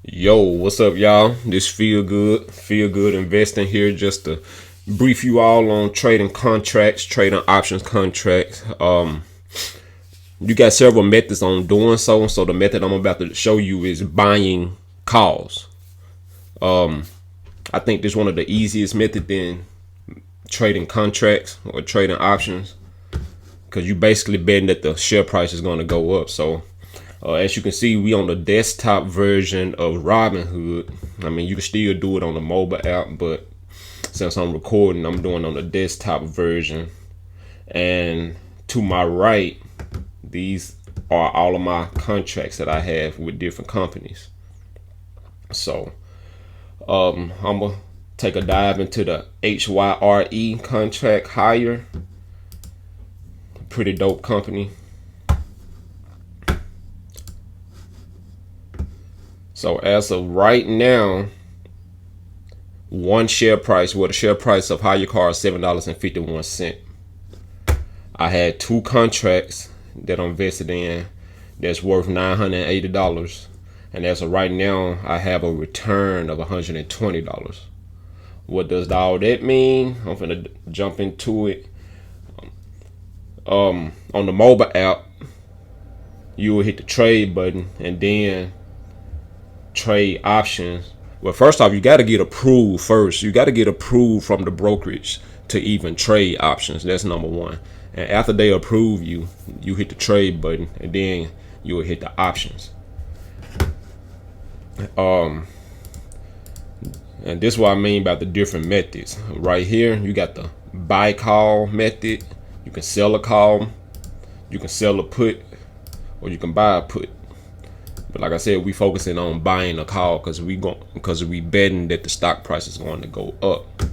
Yo, what's up, y'all? This feel good investing here just to brief you all on trading contracts, trading options contracts. You got several methods on doing so. So the method I'm about to show you is buying calls. I think this is one of the easiest methods in trading contracts or trading options because you basically betting that the share price is going to go up. So as you can see, we on the desktop version of Robinhood. I mean, you can still do it on the mobile app, but since I'm recording, I'm doing on the desktop version. And to my right, these are all of my contracts that I have with different companies. So I'm gonna take a dive into the HYRE contract hire. Pretty dope company. So as of right now, one share price, the share price of hire car is $7.51. I had two contracts that I'm invested in that's worth $980. And as of right now, I have a return of $120. What does all that mean? I'm gonna jump into it. On the mobile app, you will hit the trade button and then trade options. Well, first off, you got to get approved first. You got to get approved from the brokerage to even trade options. That's number one. And after they approve you, you hit the trade button and then you will hit the options. And this is what I mean by the different methods. Right here, you got the buy call method. You can sell a call, you can sell a put, or you can buy a put. But like I said, we focusing on buying a call because we betting that the stock price is going to go up.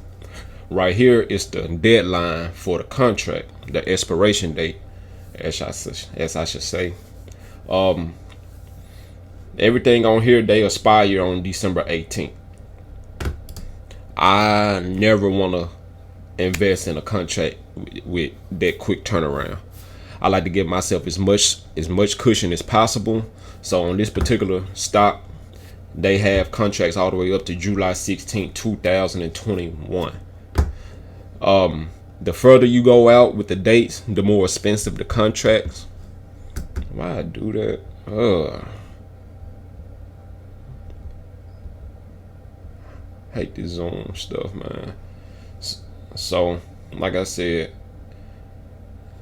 Right here is the deadline for the contract, the expiration date, as I should say. Everything on here, they expire on December 18th. I never want to invest in a contract with that quick turnaround. I like to give myself as much cushion as possible. So on this particular stock, they have contracts all the way up to July 16, 2021. The further you go out with the dates, the more expensive the contracts. Why I do that? Hate this Zoom stuff, man. So, like I said,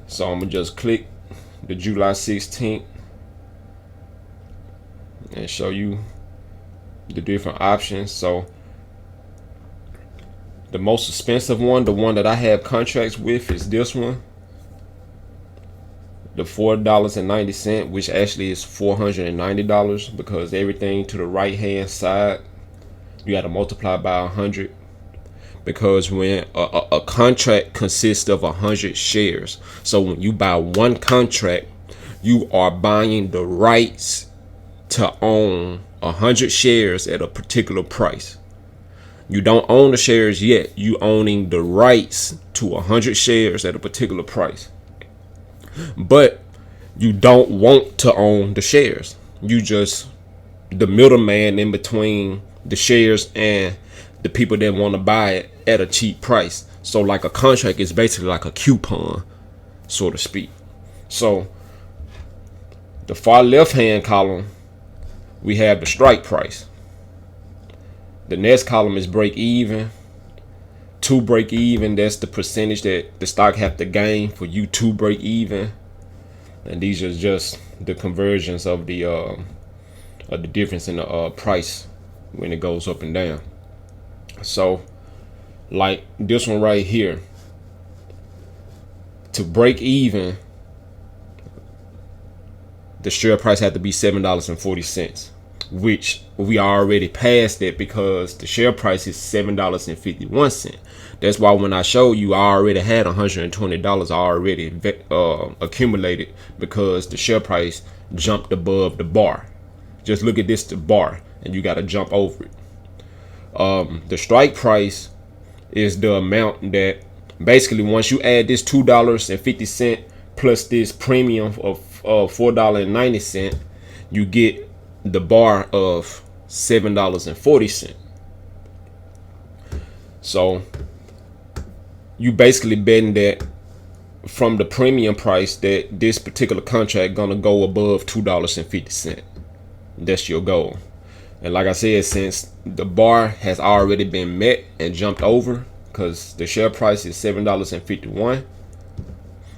so I'm gonna just click the July 16th and show you the different options. So the most expensive one, the one that I have contracts with, is this one, the $4.90, which actually is $490 because everything to the right hand side you got to multiply by 100, because when a contract consists of 100 shares, so when you buy one contract, you are buying the rights to own 100 shares at a particular price. You don't own the shares yet. You owning the rights to 100 shares at a particular price. But you don't want to own the shares. You just the middleman in between the shares and the people that want to buy it at a cheap price. So like a contract is basically like a coupon, so to speak. So the far left hand column, we have the strike price. The next column is break even. To break even, that's the percentage that the stock have to gain for you to break even. And these are just the conversions of the difference in the price when it goes up and down. So like this one right here, to break even, the share price had to be $7.40, which we already passed that because the share price is $7.51. That's why when I showed you, I already had $120 already accumulated because the share price jumped above the bar. Just look at this, the bar, and you got to jump over it. The strike price is the amount that basically once you add this $2.50 plus this premium of $4.90, you get the bar of $7.40. So you basically betting that from the premium price that this particular contract gonna go above $2.50. That's your goal. And like I said, since the bar has already been met and jumped over, because the share price is $7.51,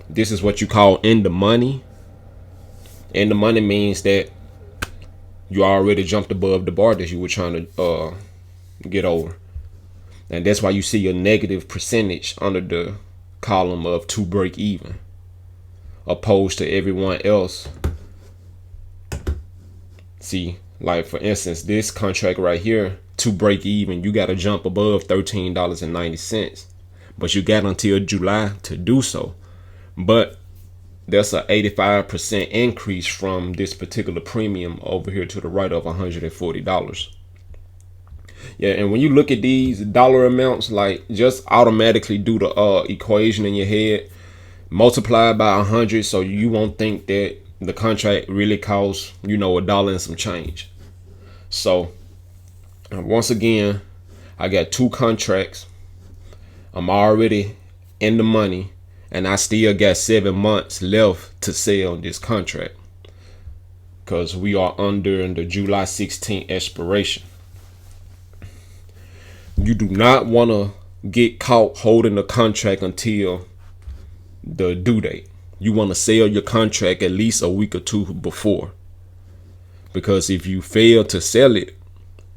this is what you call in the money. In the money means that you already jumped above the bar that you were trying to get over. And that's why you see a negative percentage under the column of to break even, opposed to everyone else. See, like for instance, this contract right here, to break even, you got to jump above $13.90, but you got until July to do so. But that's an 85% increase from this particular premium over here to the right of $140. Yeah, and when you look at these dollar amounts, like just automatically do the equation in your head, multiply by 100, so you won't think that the contract really costs, $1 and some change. So once again, I got 2 contracts. I'm already in the money, and I still got 7 months left to sell this contract because we are under the July 16th expiration. You do not want to get caught holding the contract until the due date. You want to sell your contract at least a week or 2 before, because if you fail to sell it,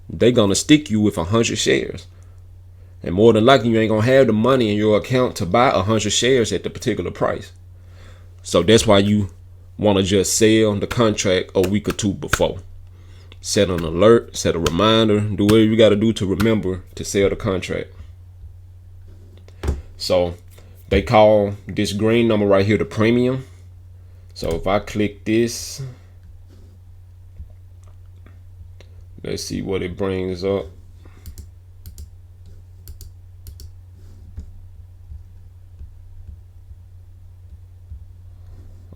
they're going to stick you with 100 shares. And more than likely, you ain't going to have the money in your account to buy 100 shares at the particular price. So that's why you want to just sell the contract a week or 2 before. Set an alert, set a reminder, do whatever you got to do to remember to sell the contract. So they call this green number right here the premium. So if I click this, let's see what it brings up.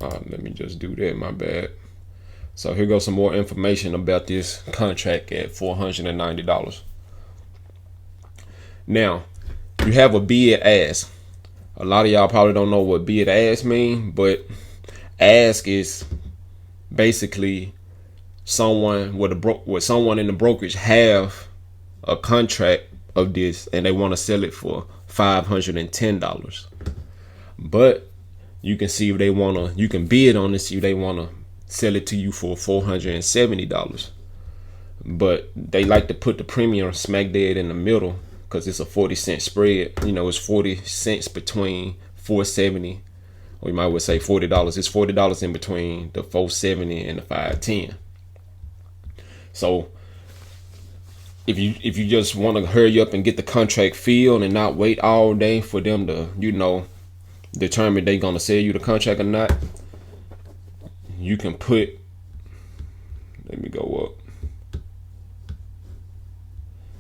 Let me just do that, my bad. So here goes some more information about this contract at $490. Now, you have a bid ask. A lot of y'all probably don't know what bid ask mean, but ask is basically someone with someone in the brokerage have a contract of this and they want to sell it for $510. But you can see if they you can bid on it, see if they want to sell it to you for $470. But they like to put the premium smack dead in the middle because it's a 40-cent spread. It's 40 cents between $470, or you might well say $40. It's $40 in between the $470 and the $510. So if you just want to hurry up and get the contract filled and not wait all day for them to, determine they gonna sell you the contract or not, you can put, let me go up.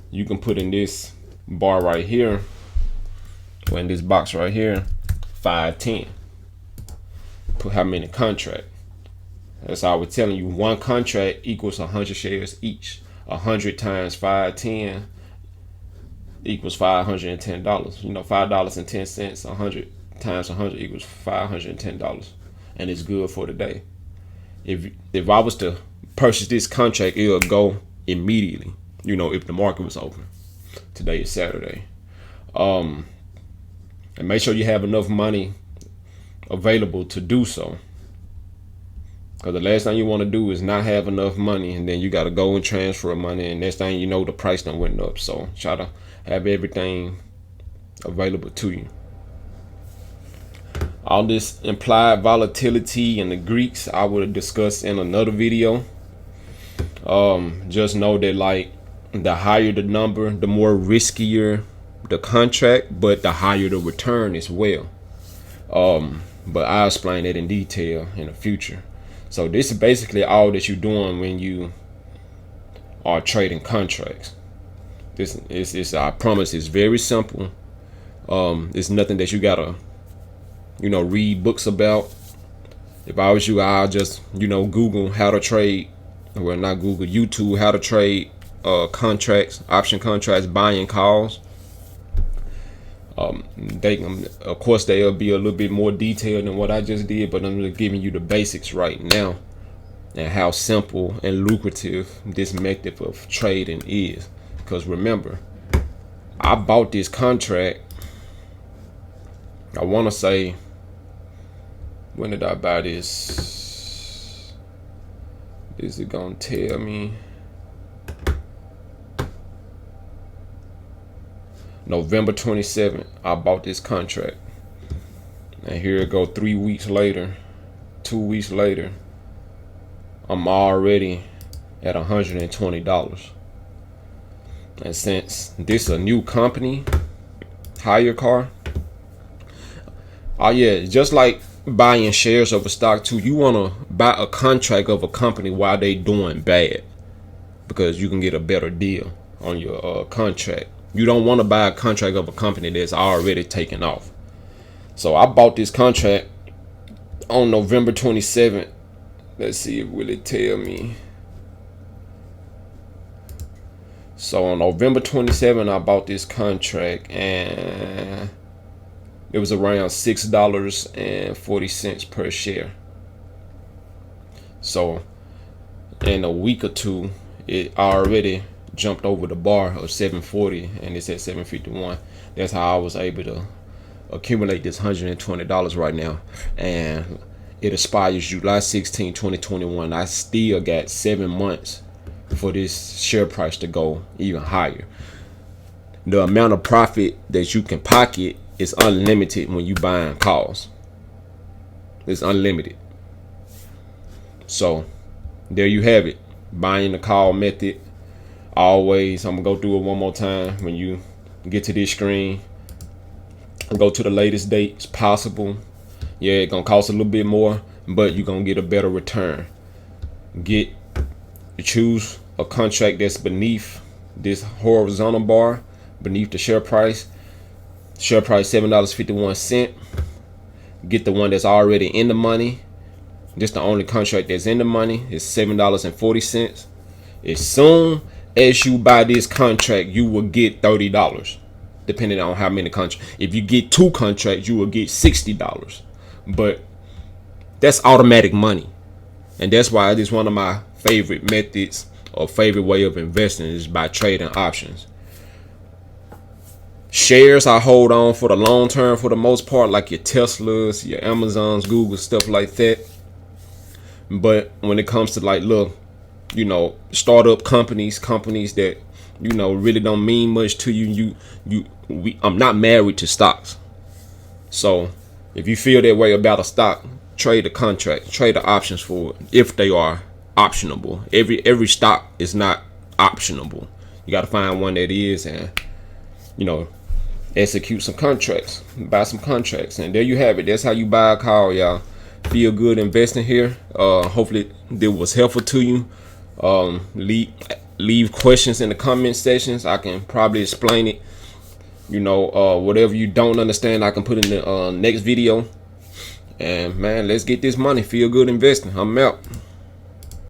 You can put in this bar right here, or in this box right here, 510. Put how many contract. That's how I was telling you. One contract equals 100 shares each. 100 times 510 equals $510. $5.10. 100 times 100 equals $510, and it's good for the day. If I was to purchase this contract, it'll go immediately. If the market was open. Today is Saturday. And make sure you have enough money available to do so. Because the last thing you want to do is not have enough money, and then you got to go and transfer money, and next thing you know, the price done went up. So try to have everything available to you. All this implied volatility and the Greeks I would discuss in another video. Just know that like the higher the number, the more riskier the contract, but the higher the return as well. But I'll explain that in detail in the future. So this is basically all that you're doing when you are trading contracts. This is, I promise, it's very simple. It's nothing that you gotta read books about. If I was you, I'll just Google how to trade, well, not Google, YouTube how to trade contracts, option contracts, buying calls. Of course, they'll be a little bit more detailed than what I just did, but I'm just giving you the basics right now and how simple and lucrative this method of trading is. Because remember, I bought this contract, I want to say, when did I buy this? Is it gonna tell me? November 27th, I bought this contract. And here it go 3 weeks later, 2 weeks later, I'm already at $120. And since this is a new company, hire car, oh yeah, just like buying shares of a stock too, you want to buy a contract of a company while they doing bad, because you can get a better deal on your contract. You don't want to buy a contract of a company that's already taken off. So I bought this contract on November 27th. Let's see, will it tell me? So on November 27th, I bought this contract, and it was around $6.40 per share. So in a week or two, it already jumped over the bar of 740, and it's at 751. That's how I was able to accumulate this $120 right now. And it expires July 16, 2021. I still got 7 months for this share price to go even higher. The amount of profit that you can pocket is unlimited when you buying calls. It's unlimited. So there you have it, buying the call method. Always, I'm gonna go through it one more time. When you get to this screen, go to the latest dates possible. Yeah, it's gonna cost a little bit more, but you're gonna get a better return. Choose a contract that's beneath this horizontal bar, beneath the share price. Share price $7.51. Get the one that's already in the money. This the only contract that's in the money. It's $7.40. As soon as you buy this contract, you will get $30, depending on how many contracts. If you get 2 contracts, you will get $60. But that's automatic money, and that's why it is one of my favorite methods or favorite way of investing is by trading options. Shares I hold on for the long term for the most part, like your Teslas, your Amazons, Google, stuff like that. But when it comes to like startup companies that really don't mean much to you, I'm not married to stocks. So if you feel that way about a stock, trade the contract, trade the options for it if they are optionable. Every stock is not optionable. You got to find one that is, and execute some contracts, buy some contracts, and there you have it. That's how you buy a call, y'all. Feel good investing here. Hopefully it was helpful to you. Leave questions in the comment sections. I can probably explain it. Whatever you don't understand, I can put in the next video. And man, let's get this money. Feel good investing. I'm out.